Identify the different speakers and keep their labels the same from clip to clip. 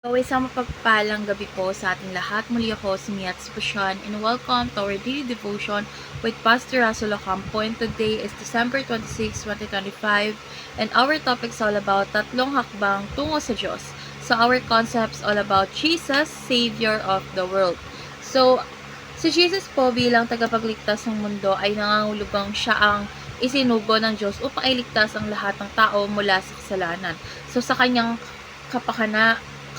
Speaker 1: So, isang mapagpalang gabi po sa ating lahat. Muli ako si Mia Tsipusyan and welcome to our daily devotion with Pastor Russell Ocampo. And today is December 26, 2025 and our topic is all about tatlong hakbang tungo sa Diyos. So, our concepts all about Jesus, Savior of the world. So, si Jesus po bilang tagapagligtas ng mundo ay nangangahulugang siya ang isinugo ng Diyos upang iligtas ang lahat ng tao mula sa kasalanan. So, sa kanyang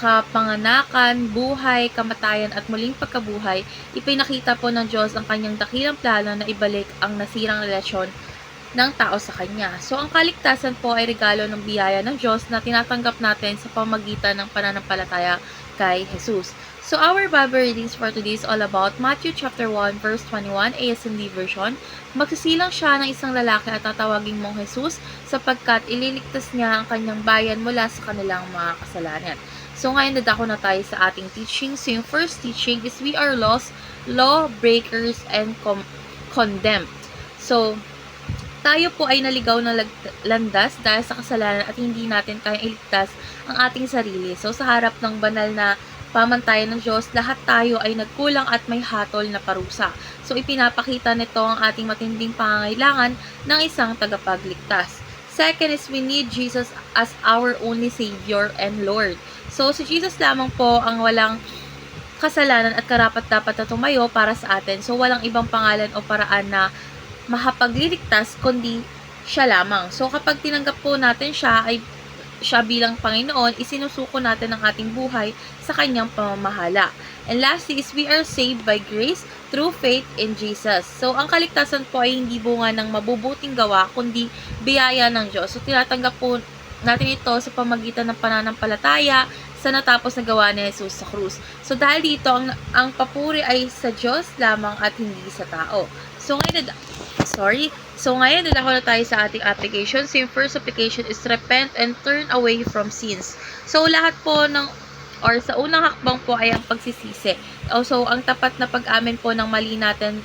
Speaker 1: kapanganakan, buhay, kamatayan at muling pagkabuhay, ipinakita po ng Diyos ang kanyang dakilang plano na ibalik ang nasirang relasyon ng tao sa Kanya. So, ang kaligtasan po ay regalo ng biyaya ng Diyos na tinatanggap natin sa pamamagitan ng pananampalataya kay Jesus. So, our Bible readings for today is all about Matthew chapter 1 verse 21 ASND version. Magsisilang siya ng isang lalaki at tatawagin mong Jesus sapagkat ililigtas niya ang kanyang bayan mula sa kanilang mga kasalanan. So, ngayon dadako na tayo sa ating teaching. So, yung first teaching is we are lost, lawbreakers, and condemned. So, tayo po ay naligaw ng landas dahil sa kasalanan at hindi natin kayang iligtas ang ating sarili. So, sa harap ng banal na pamantayan ng Diyos, lahat tayo ay nagkulang at may hatol na parusa. So, ipinapakita nito ang ating matinding pangangailangan ng isang tagapagligtas. Second is we need Jesus as our only Savior and Lord. So, si Jesus lamang po ang walang kasalanan at karapat-dapat na tumayo para sa atin. So, walang ibang pangalan o paraan na mahapagliligtas kundi siya lamang. So, kapag tinanggap po natin siya bilang Panginoon, isinusuko natin ang ating buhay sa kanyang pamamahala. And lastly is we are saved by grace through faith in Jesus. So, ang kaligtasan po ay hindi bunga ng mabubuting gawa, kundi biyaya ng Diyos. So, tinatanggap po natin ito sa pamagitan ng pananampalataya sa natapos na gawa ni Jesus sa krus. So, dahil dito, ang papuri ay sa Diyos lamang at hindi sa tao. So, ngayon dadako na tayo sa ating application. So, yung first application is repent and turn away from sins. So, lahat po sa unang hakbang po ay ang pagsisisi. So, ang tapat na pag-amin po ng mali natin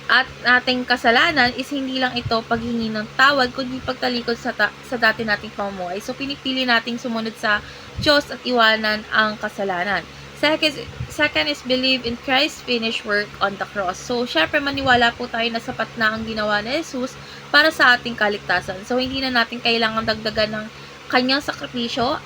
Speaker 1: at ating kasalanan is hindi lang ito paghingi ng tawad, kundi pagtalikod sa dati nating pamumuhay. So, pinipili nating sumunod sa Diyos at iwanan ang kasalanan. Second is believe in Christ's finished work on the cross. So, syempre maniwala po tayo na sapat na ang ginawa ni Jesus para sa ating kaligtasan. So, hindi na natin kailangan dagdagan ng kanyang sakripisyo.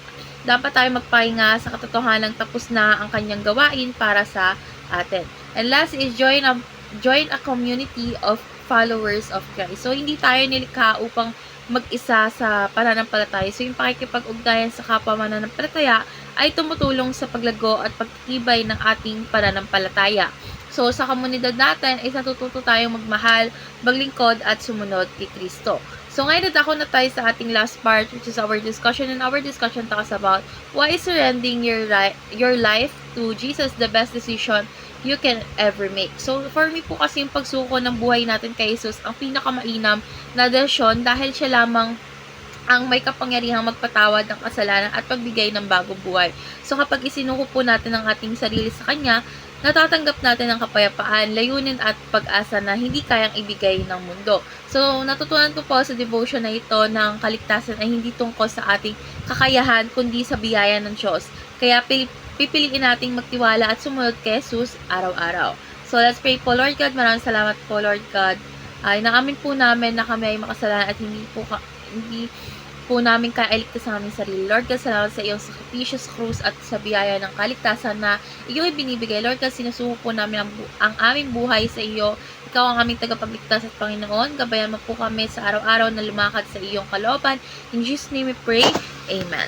Speaker 1: Dapat tayo magpahinga sa katotohanan tapos na ang kanyang gawain para sa atin. And last is join a community of followers of Christ. So, hindi tayo nilikha upang mag-isa sa pananampalataya. So, yung pakikipag-ugnayan sa kapwa mananampalataya ay tumutulong sa paglago at pagtitibay ng ating pananampalataya. So, sa komunidad natin ay natututo tayong magmahal, maglingkod at sumunod kay Kristo. So, ngayon dadako na tayo sa ating last part, which is our discussion. And our discussion talks about why is surrendering your life to Jesus the best decision you can ever make. So, for me po kasi yung pagsuko ng buhay natin kay Jesus ang pinakamainam na desisyon dahil siya lamang ang may kapangyarihang magpatawad ng kasalanan at pagbigay ng bagong buhay. So, kapag isinuko po natin ang ating sarili sa Kanya, natatanggap natin ang kapayapaan, layunin at pag-asa na hindi kayang ibigay ng mundo. So, natutunan ko po sa devotion na ito ng kaligtasan ay hindi tungkol sa ating kakayahan, kundi sa biyaya ng Diyos. Kaya, pipiliin nating magtiwala at sumunod kay Jesus araw-araw. So, let's pray po. Lord God, maraming salamat po, Lord God. Ay, naamin po namin na kami ay makasalanan at hindi po namin kailigtas sa aming sarili. Lord God, salamat sa iyong sakripisyo sa krus at sa biyaya ng kaligtasan na iyong ibinibigay. Lord God, sinusuko po namin ang aming buhay sa iyo. Ikaw ang aming tagapagligtas at Panginoon. Gabayan mo po kami sa araw-araw na lumakad sa iyong kalooban. In Jesus' name we pray. Amen.